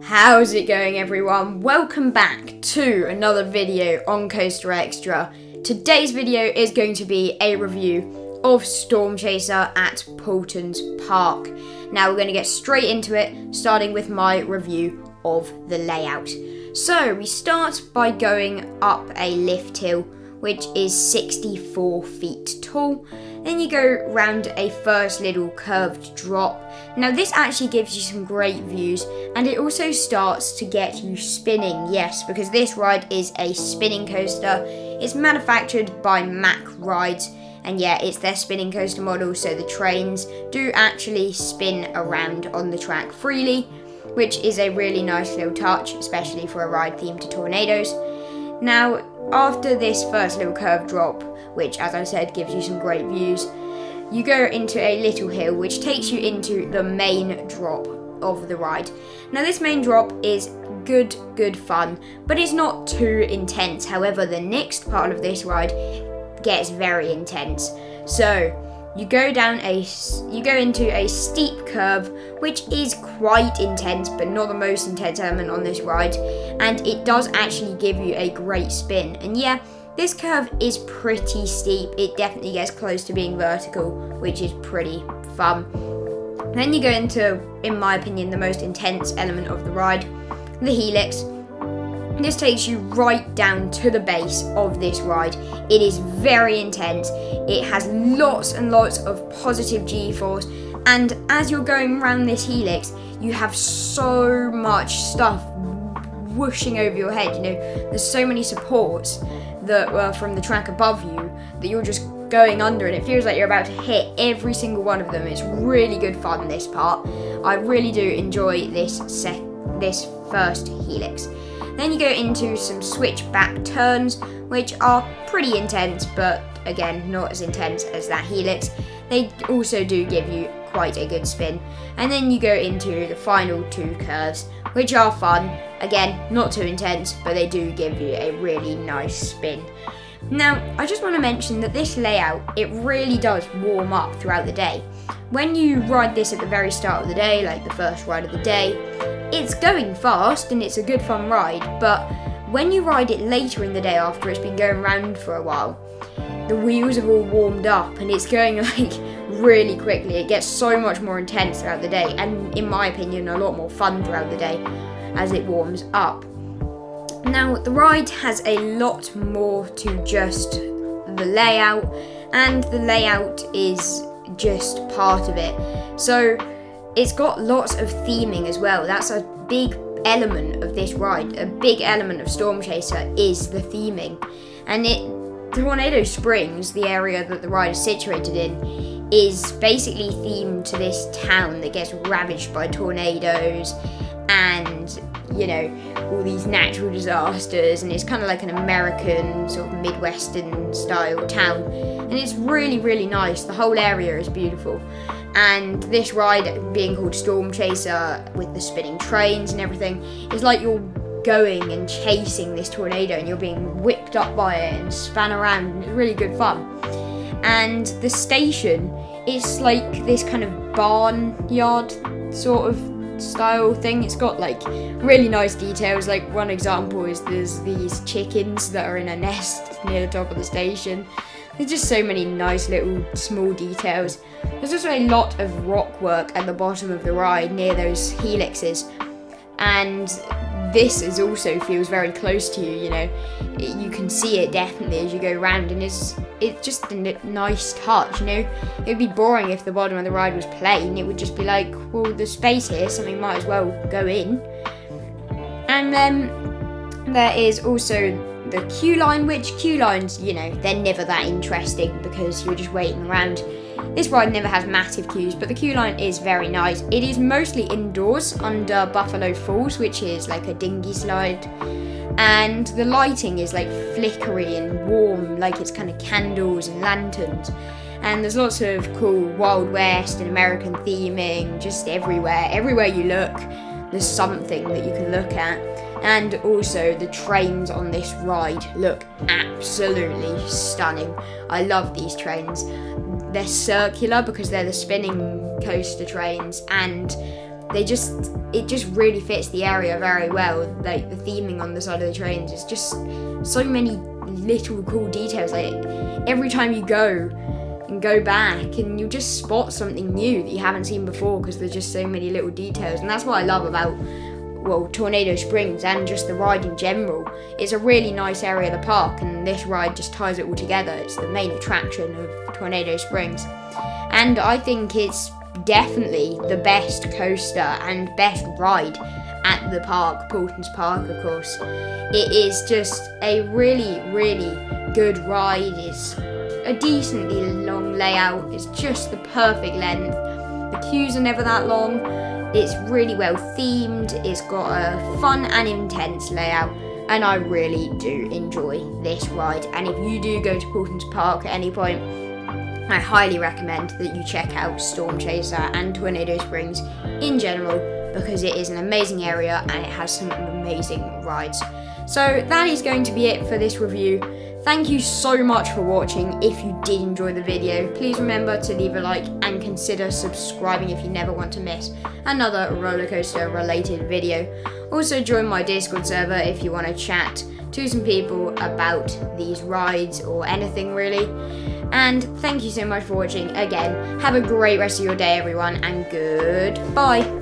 How's it going, everyone? Welcome back to another video on Coaster Extra. Today's video is going to be a review of Storm Chaser at Paultons Park. Now we're going to get straight into it, starting with my review of the layout. So we start by going up a lift hill, which is 64 feet tall. Then you go round a first little curved drop. Now this actually gives you some great views, and it also starts to get you spinning, yes, because this ride is a spinning coaster. It's manufactured by Mack Rides, and yeah, it's their spinning coaster model, so the trains do actually spin around on the track freely, which is a really nice little touch, especially for a ride themed to tornadoes. Now, after this first little curved drop, which as I said gives you some great views, you go into a little hill which takes you into the main drop of the ride. Now this main drop is good fun, but it's not too intense. However, the next part of this ride gets very intense. So you go into a steep curve, which is quite intense, but not the most intense element on this ride, and it does actually give you a great spin. And yeah, this curve is pretty steep. It definitely gets close to being vertical, which is pretty fun. Then you go into, in my opinion, the most intense element of the ride, the helix. This takes you right down to the base of this ride. It is very intense. It has lots and lots of positive G-force, and as you're going around this helix, you have so much stuff whooshing over your head. You know, there's so many supports that were from the track above you that you're just going under, and it feels like you're about to hit every single one of them. It's really good fun, this part. I really do enjoy this first helix. Then you go into some switchback turns, which are pretty intense, but again, not as intense as that helix. They also do give you quite a good spin. And then you go into the final two curves, which are fun. Again, not too intense, but they do give you a really nice spin. Now, I just want to mention that this layout, it really does warm up throughout the day. When you ride this at the very start of the day, like the first ride of the day, it's going fast and it's a good fun ride, but when you ride it later in the day after it's been going around for a while, the wheels have all warmed up and it's going like really quickly. It gets so much more intense throughout the day, and in my opinion, a lot more fun throughout the day as it warms up. Now, the ride has a lot more to just the layout, and the layout is just part of it. So it's got lots of theming as well. That's a big element of this ride. A big element of Storm Chaser is the theming. And Tornado Springs, the area that the ride is situated in, is basically themed to this town that gets ravaged by tornadoes and, you know, all these natural disasters, and it's kind of like an American sort of Midwestern style town, and it's really nice. The whole area is beautiful, and this ride being called Storm Chaser with the spinning trains and everything is like you're going and chasing this tornado and you're being whipped up by it and span around. It's really good fun. And the station is like this kind of barnyard sort of style thing. It's got like really nice details. Like one example is there's these chickens that are in a nest near the top of the station. There's just so many nice little small details. There's also a lot of rock work at the bottom of the ride near those helixes, and this is also feels very close to you. You know, you can see it definitely as you go around, and it's just a nice touch. You know, it'd be boring if the bottom of the ride was plain. It would just be like, well, there's space here, something might as well go in. And then there is also the queue line, which queue lines, you know, they're never that interesting because you're just waiting around. This ride never has massive queues, but the queue line is very nice. It is mostly indoors under Buffalo Falls, which is like a dinghy slide, and the lighting is like flickery and warm, like it's kind of candles and lanterns, and there's lots of cool Wild West and American theming just everywhere you look. There's something that you can look at. And also the trains on this ride look absolutely stunning. I love these trains. They're circular because they're the spinning coaster trains, and it just really fits the area very well. Like the theming on the side of the trains is just so many little cool details. Like every time you go back and you just spot something new that you haven't seen before, because there's just so many little details. And that's what I love about, well, Tornado Springs and just the ride in general. It's a really nice area of the park, and this ride just ties it all together. It's the main attraction of Tornado Springs, and I think it's definitely the best coaster and best ride at the park, Paultons Park, of course. It is just a really, really good ride. It's a decently long layout. It's just the perfect length. The queues are never that long. It's really well themed. It's got a fun and intense layout, and I really do enjoy this ride. And if you do go to Paultons Park at any point, I highly recommend that you check out Storm Chaser and Tornado Springs in general, because it is an amazing area and it has some amazing rides. So that is going to be it for this review. Thank you so much for watching. If you did enjoy the video, please remember to leave a like and consider subscribing if you never want to miss another roller coaster related video. Also join my Discord server if you want to chat to some people about these rides or anything really. And thank you so much for watching again. Have a great rest of your day, everyone, and goodbye.